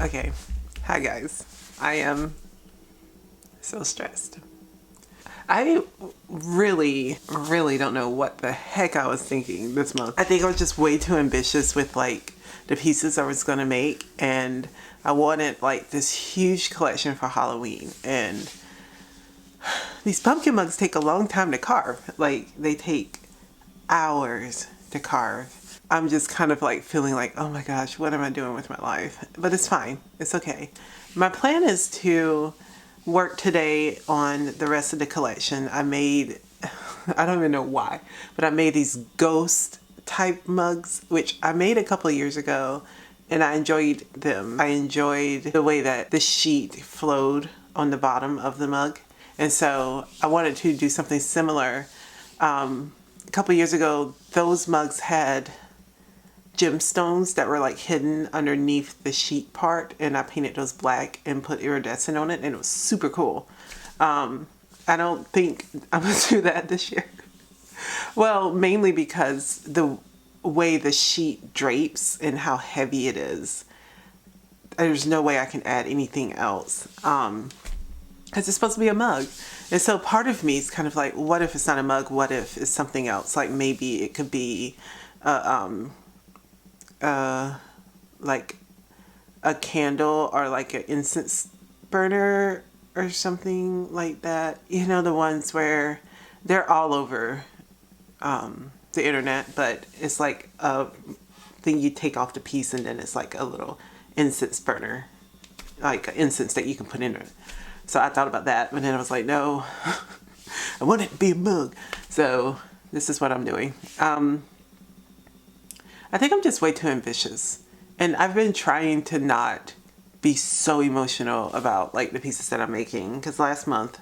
Okay. Hi guys. I am so stressed. I really don't know what the heck I was thinking this month. I think I was just way too ambitious with like the pieces I was gonna make, and I wanted like this huge collection for Halloween, and these pumpkin mugs take a long time to carve. Like they take hours to carve. I'm just kind of like feeling like, oh my gosh, what am I doing with my life? But it's fine. It's okay. My plan is to work today on the rest of the collection. I made, I don't even know why, but I made these ghost type mugs, which I made a couple of years ago, and I enjoyed them. I enjoyed the way that the sheet flowed on the bottom of the mug. And so I wanted to do something similar. A couple years ago, those mugs had gemstones that were like hidden underneath the sheet part, and I painted those black and put iridescent on it, and it was super cool. I don't think I'm gonna do that this year. Well, mainly because the way the sheet drapes and how heavy it is, there's no way I can add anything else. Because it's supposed to be a mug. And so part of me is kind of like, what if it's not a mug? What if it's something else? Like maybe it could be like a candle or like an incense burner or something like that. You know, the ones where they're all over the internet, but it's like a thing you take off the piece and then it's like a little incense burner, like an incense that you can put in it. So I thought about that, but then I was like, no, I want it to be a mug. So this is what I'm doing. I think I'm just way too ambitious. And I've been trying to not be so emotional about like the pieces that I'm making. Because last month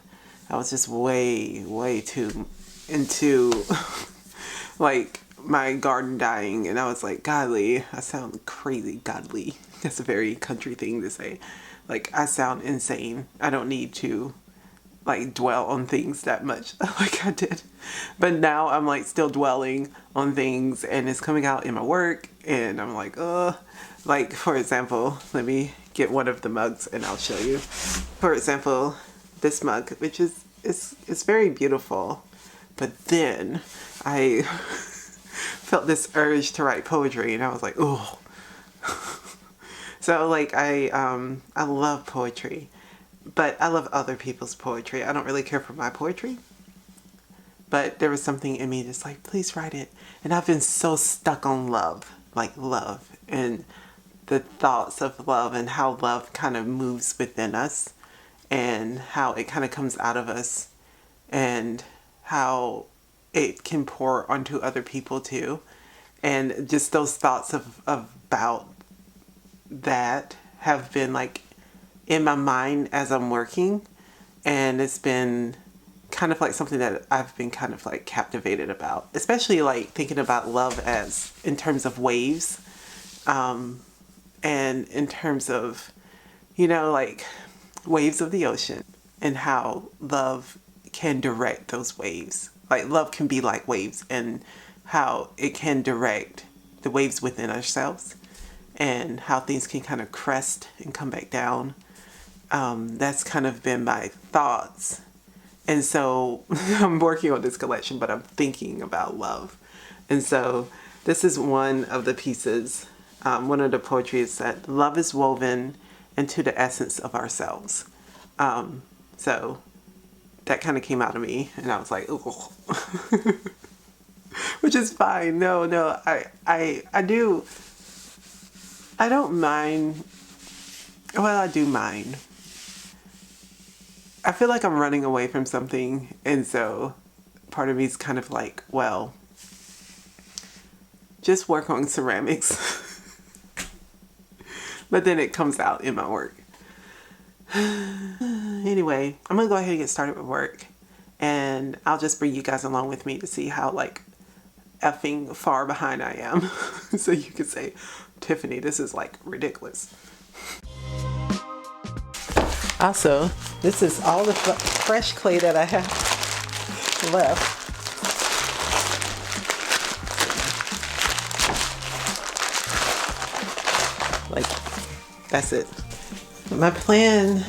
I was just way too into like my garden dying. And I was like, godly, I sound crazy, godly. That's a very country thing to say. Like I sound insane. I don't need to like dwell on things that much like I did. But now I'm like still dwelling on things, and it's coming out in my work, and I'm like, like for example, let me get one of the mugs and I'll show you. For example, this mug, which is it's very beautiful, but then I felt this urge to write poetry, and I was like, oh. So like I love poetry, but I love other people's poetry. I don't really care for my poetry. But there was something in me that's like, please write it. And I've been so stuck on love, like love and the thoughts of love and how love kind of moves within us and how it kind of comes out of us and how it can pour onto other people too. And just those thoughts about that have been like in my mind as I'm working, and it's been kind of like something that I've been kind of like captivated about, especially like thinking about love as in terms of waves, and in terms of, you know, like waves of the ocean and how love can direct those waves. Like love can be like waves, and how it can direct the waves within ourselves and how things can kind of crest and come back down. That's kind of been my thoughts. And so I'm working on this collection, but I'm thinking about love. And so this is one of the pieces. One of the poetry is that love is woven into the essence of ourselves. So that kind of came out of me, and I was like, oh, which is fine. No, I do. I don't mind. Well, I do mind. I feel like I'm running away from something, and so part of me is kind of like, well, just work on ceramics. But then it comes out in my work. Anyway, I'm gonna go ahead and get started with work, and I'll just bring you guys along with me to see how like effing far behind I am. So you can say, Tiffany, this is like ridiculous. Also, this is all the fresh clay that I have left. Like That's it. My plan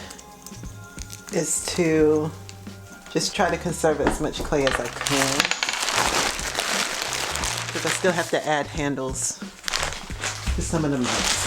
is to just try to conserve as much clay as I can, because I still have to add handles to some of the mugs.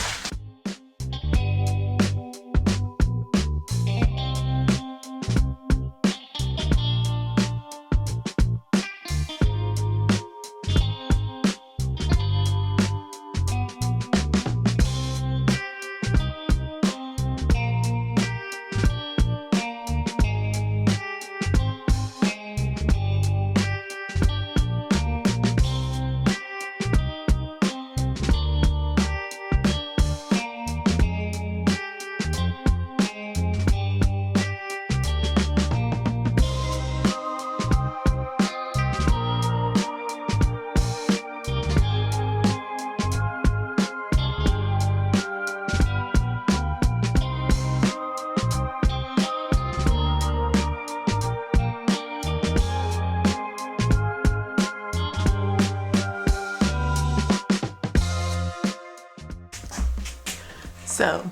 So,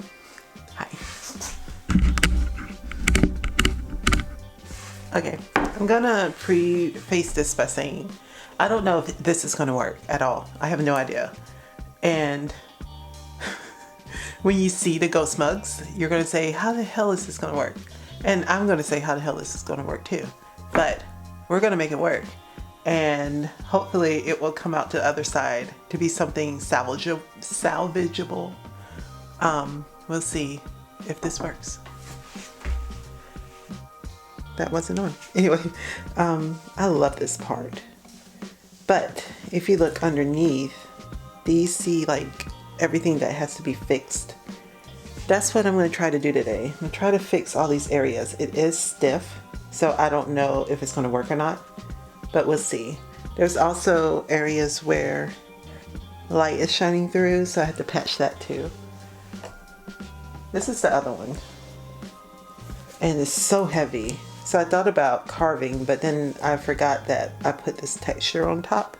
hi. Okay, I'm gonna preface this by saying I don't know if this is gonna work at all. I have no idea. And when you see the ghost mugs, you're gonna say, how the hell is this gonna work? And I'm gonna say, how the hell is this gonna work too? But we're gonna make it work. And hopefully it will come out to the other side to be something salvageable. We'll see if this works. That wasn't on. Anyway, I love this part. But if you look underneath, do you see like everything that has to be fixed? That's what I'm going to try to do today. I'm going to try to fix all these areas. It is stiff, so I don't know if it's going to work or not, but we'll see. There's also areas where light is shining through, so I have to patch that too. This is the other one. And it's so heavy. So I thought about carving, but then I forgot that I put this texture on top.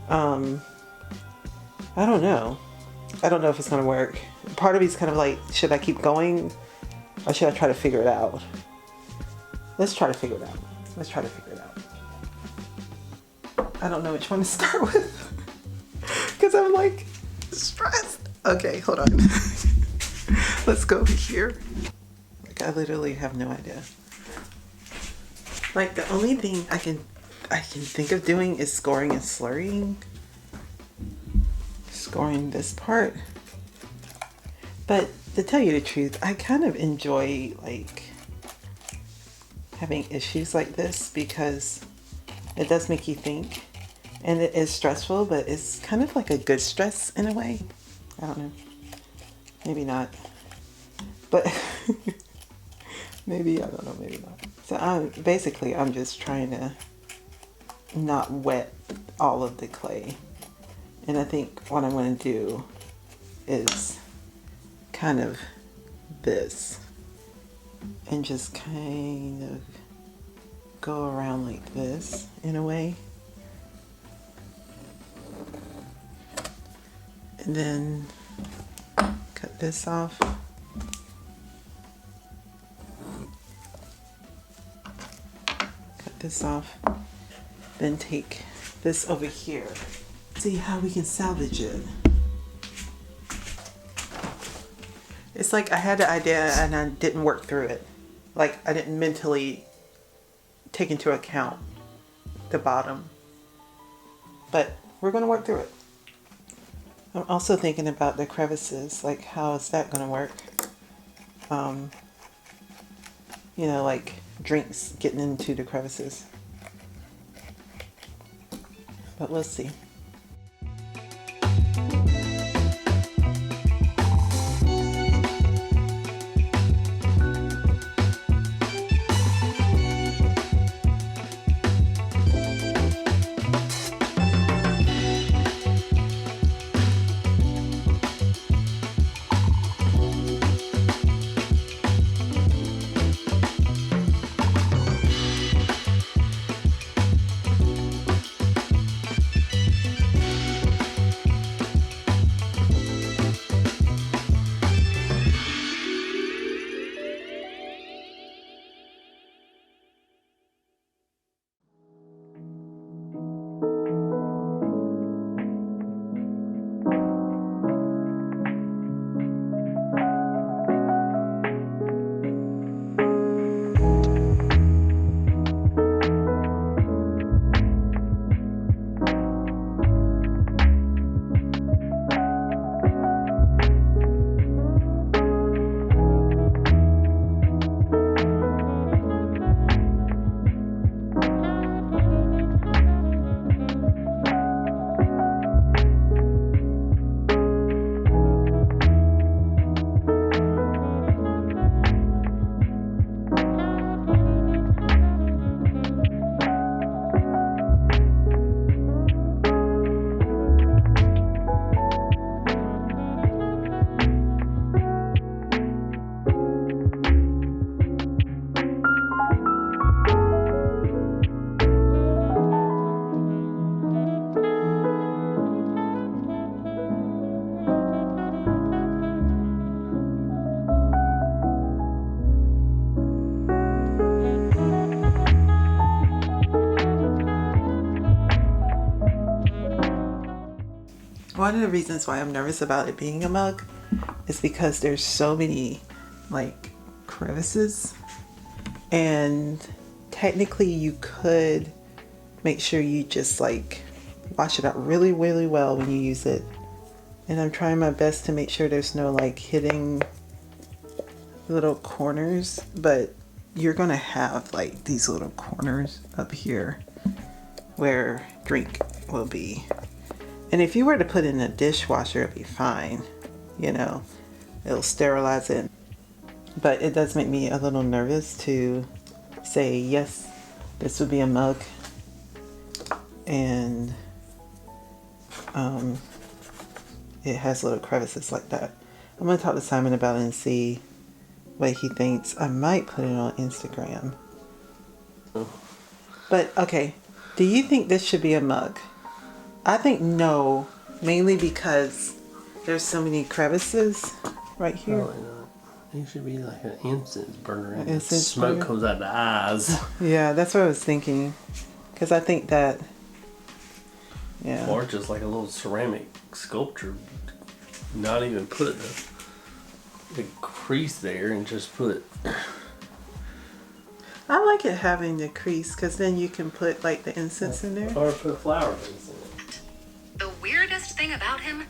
I don't know. I don't know if it's gonna work. Part of me is kind of like, should I keep going or should I try to figure it out? Let's try to figure it out. Let's try to figure it out. I don't know which one to start with because I'm like stressed. Okay, hold on. Let's go over here. Like I literally have no idea. Like the only thing I can think of doing is scoring and slurrying. Scoring this part. But to tell you the truth, I kind of enjoy like having issues like this because it does make you think. And it is stressful, but it's kind of like a good stress in a way. I don't know. Maybe not. But maybe, I don't know, maybe not. So I'm just trying to not wet all of the clay. And I think what I'm going to do is kind of this. And just kind of go around like this in a way. And then cut this off. Cut this off. Then take this over here. See how we can salvage it. It's like I had the idea and I didn't work through it. Like I didn't mentally take into account the bottom. But we're going to work through it. I'm also thinking about the crevices, like how is that going to work? You know, like drinks getting into the crevices. But we'll see. one of the reasons why I'm nervous about it being a mug is because there's so many like crevices, and technically you could make sure you just like wash it out really well when you use it. And I'm trying my best to make sure there's no like hitting little corners, but you're gonna have like these little corners up here where drink will be. And if you were to put it in a dishwasher, it'd be fine, you know, it'll sterilize it. But it does make me a little nervous to say, yes, this would be a mug. And it has little crevices like that. I'm gonna talk to Simon about it and see what he thinks. I might put it on Instagram. But okay, do you think this should be a mug? I think no, mainly because there's so many crevices right here. Probably not. It should be like an incense burner and Incense smoke burner? comes out the eyes. Yeah, that's what I was thinking. Because I think that, yeah. Or just like a little ceramic sculpture. Not even put the crease there and just put. I like it having the crease because then you can put like the incense in there. Or put flower things in it. The weirdest thing about him.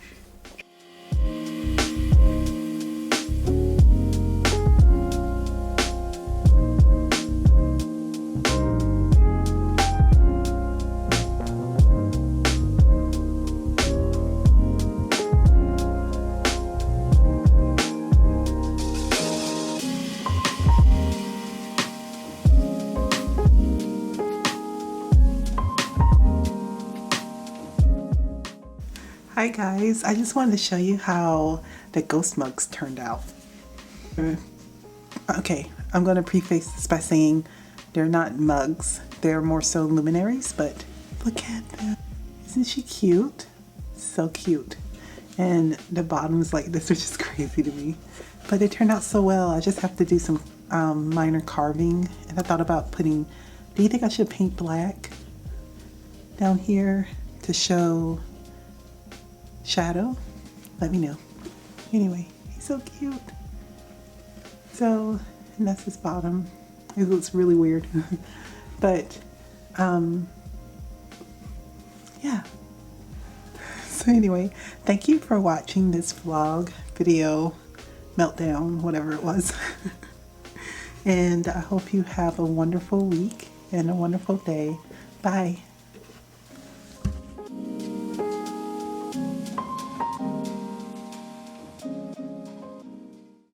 Hi guys, I just wanted to show you how the ghost mugs turned out. Okay, I'm going to preface this by saying they're not mugs, they're more so luminaries, but look at them. Isn't she cute? So cute. And the bottoms like this are just crazy to me. But they turned out so well. I just have to do some minor carving. And I thought about putting, do you think I should paint black down here to show shadow? Let me know. Anyway, he's so cute. So, and that's his bottom. It looks really weird. But, yeah. So anyway, thank you for watching this vlog, video, meltdown, whatever it was. And I hope you have a wonderful week and a wonderful day. Bye.